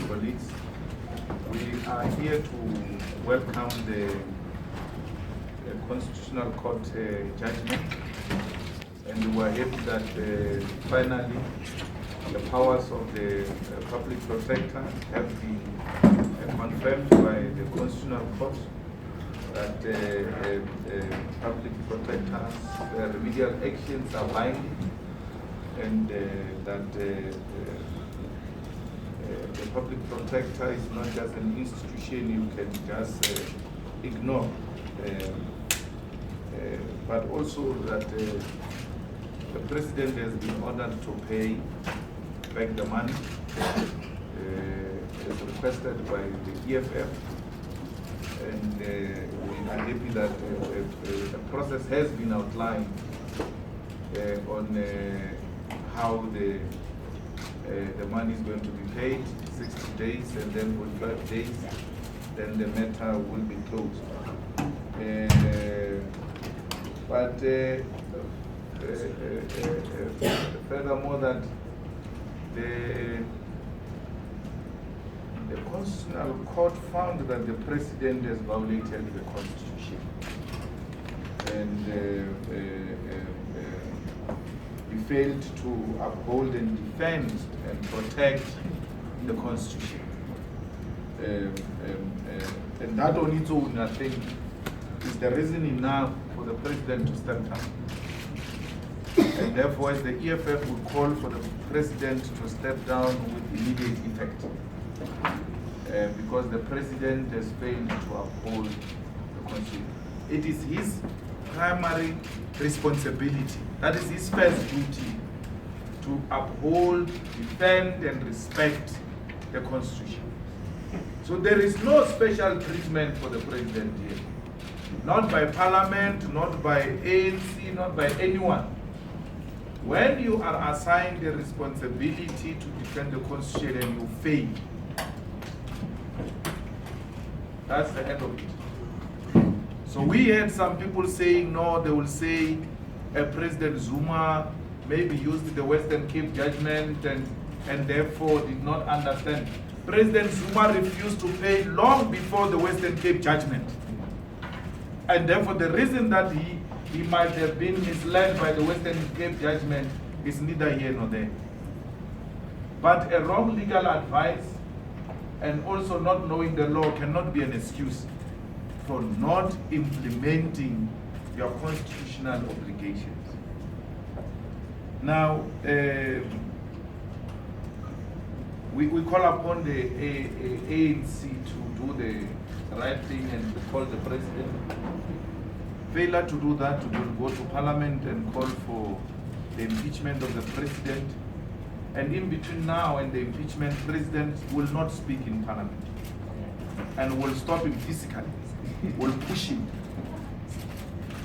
colleagues. We are here to welcome the Constitutional Court judgment, and we are happy that finally the powers of the public protector have been confirmed by the Constitutional Court, that public protectors' remedial actions are binding, and that the public protector is not just an institution you can just ignore, but also that the president has been ordered to pay back the money as requested by the EFF, and we are happy that the process has been outlined on how the money is going to be paid, 60 days, and then 45 days, then the matter will be closed. But furthermore, that the Constitutional Court found that the president has violated the Constitution, and he failed to uphold and defend and protect the Constitution. And that on its own, I think, is the reason enough for the president to step down. And therefore, as the EFF would call for the president to step down with immediate effect, because the president has failed to uphold the Constitution. It is his primary responsibility, that is his first duty, to uphold, defend, and respect the Constitution. So there is no special treatment for the president here. Not by Parliament, not by ANC, not by anyone. When you are assigned the responsibility to defend the Constitution and you fail, that's the end of it. So we had some people saying, no, they will say President Zuma maybe used the Western Cape judgment and therefore did not understand. President Zuma refused to pay long before the Western Cape judgment. And therefore the reason that he might have been misled by the Western Cape judgment is neither here nor there. But a wrong legal advice and also not knowing the law cannot be an excuse for not implementing your constitutional obligations. Now, we call upon the ANC to do the right thing and to call the president. Failure to do that, we will go to Parliament and call for the impeachment of the president. And in between now and the impeachment, president will not speak in Parliament. And we'll stop him physically. We'll push him.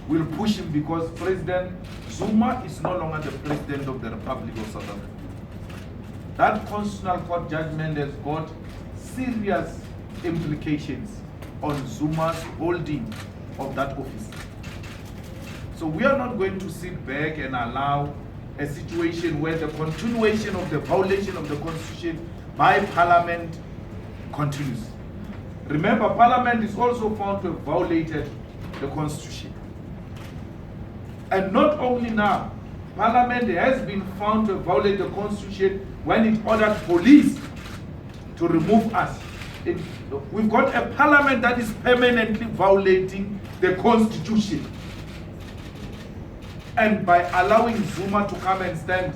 We'll push him because President Zuma is no longer the president of the Republic of South Africa. That Constitutional Court judgment has got serious implications on Zuma's holding of that office. So we are not going to sit back and allow a situation where the continuation of the violation of the Constitution by Parliament continues. Remember, Parliament is also found to have violated the Constitution. And not only now, Parliament has been found to have violated the Constitution when it ordered police to remove us. We've got a Parliament that is permanently violating the Constitution. And by allowing Zuma to come and stand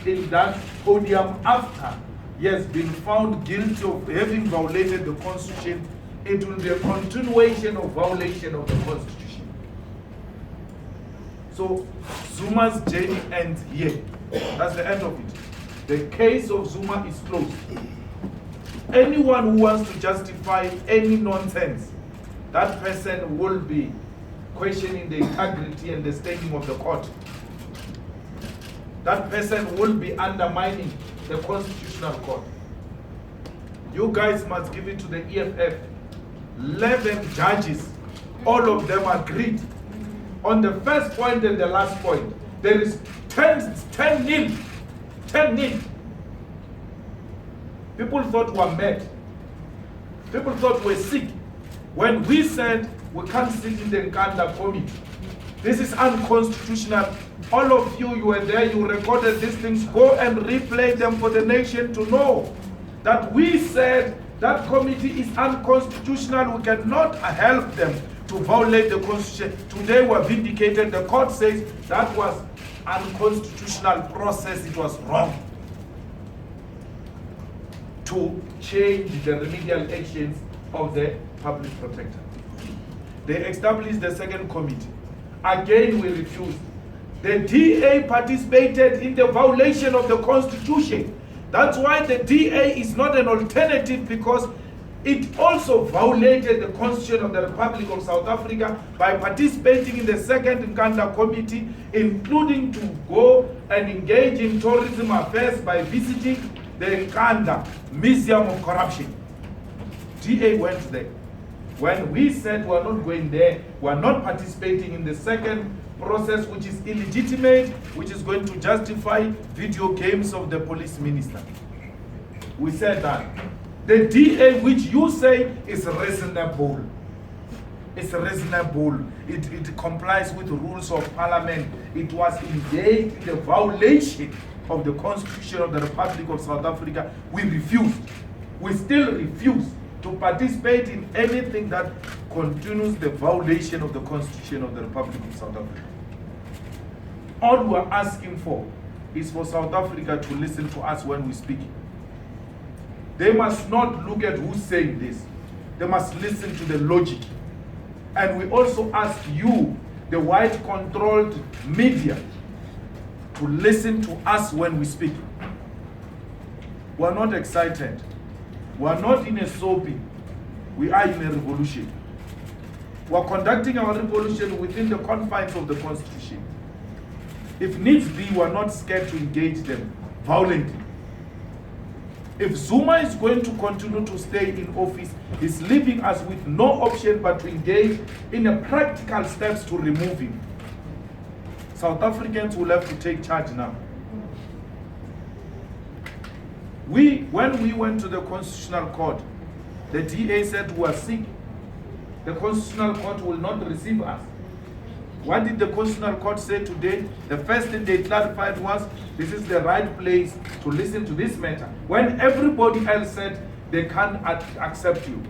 in that podium after he has been found guilty of having violated the Constitution, it will be a continuation of violation of the Constitution. So Zuma's journey ends here. That's the end of it. The case of Zuma is closed. Anyone who wants to justify any nonsense, that person will be questioning the integrity and the standing of the court. That person will be undermining the Constitutional Court. You guys must give it to the EFF. 11 judges, all of them agreed on the first point and the last point. There is 10-0. People thought we were mad. People thought we were sick. When we said we can't sit in the Nkanda committee, this is unconstitutional. All of you were there, you recorded these things. Go and replay them for the nation to know that we said that committee is unconstitutional. We cannot help them to violate the constitution. Today we are vindicated. The court says that was unconstitutional process. It was wrong to change the remedial actions of the public protector. They established the second committee. Again, we refused. The DA participated in the violation of the Constitution. That's why the DA is not an alternative, because it also violated the Constitution of the Republic of South Africa by participating in the second Nkanda committee, including to go and engage in tourism affairs by visiting the Nkanda Museum of Corruption. DA went there. When we said we're not going there, we're not participating in the second process, which is illegitimate, which is going to justify video games of the police minister. We said that. The DA, which you say is reasonable, it's reasonable. It complies with the rules of parliament. It was engaged in the violation of the Constitution of the Republic of South Africa. We refused. We still refuse to participate in anything that continues the violation of the Constitution of the Republic of South Africa. All we're asking for is for South Africa to listen to us when we speak. They must not look at who's saying this. They must listen to the logic. And we also ask you, the white-controlled media, to listen to us when we speak. We're not excited. We're not in a soapy. We are in a revolution. We're conducting our revolution within the confines of the Constitution. If needs be, we're not scared to engage them violently. If Zuma is going to continue to stay in office, he's leaving us with no option but to engage in a practical steps to remove him. South Africans will have to take charge now. When we went to the Constitutional Court, the DA said we are sick. The Constitutional Court will not receive us. What did the Constitutional Court say today? The first thing they clarified was, this is the right place to listen to this matter. When everybody else said they can't accept you.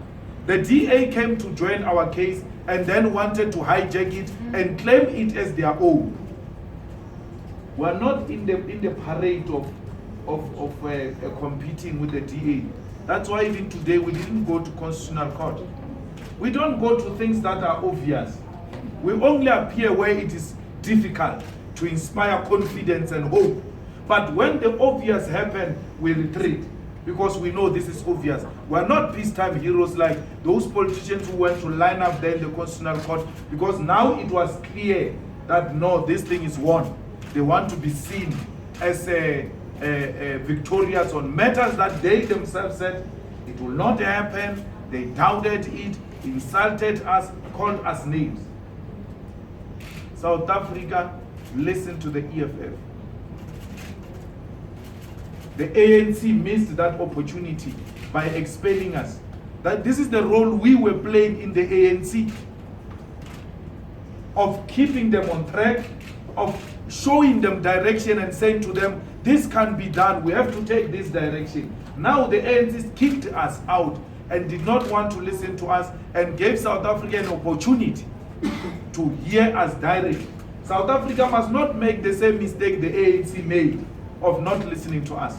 The DA came to join our case and then wanted to hijack it and claim it as their own. We're not in the parade of competing with the DA. That's why even today we didn't go to Constitutional Court. We don't go to things that are obvious. We only appear where it is difficult to inspire confidence and hope. But when the obvious happen, we retreat because we know this is obvious. We're not peacetime heroes like those politicians who went to line up there in the Constitutional Court, because now it was clear that no, this thing is won. They want to be seen as victorious on matters that they themselves said it will not happen. They doubted it, insulted us, called us names. South Africa, listen to the EFF. The ANC missed that opportunity by expelling us. That this is the role we were playing in the ANC, of keeping them on track, of showing them direction and saying to them, this can be done, we have to take this direction. Now the ANC kicked us out and did not want to listen to us and gave South Africa an opportunity to hear us directly. South Africa must not make the same mistake the ANC made of not listening to us.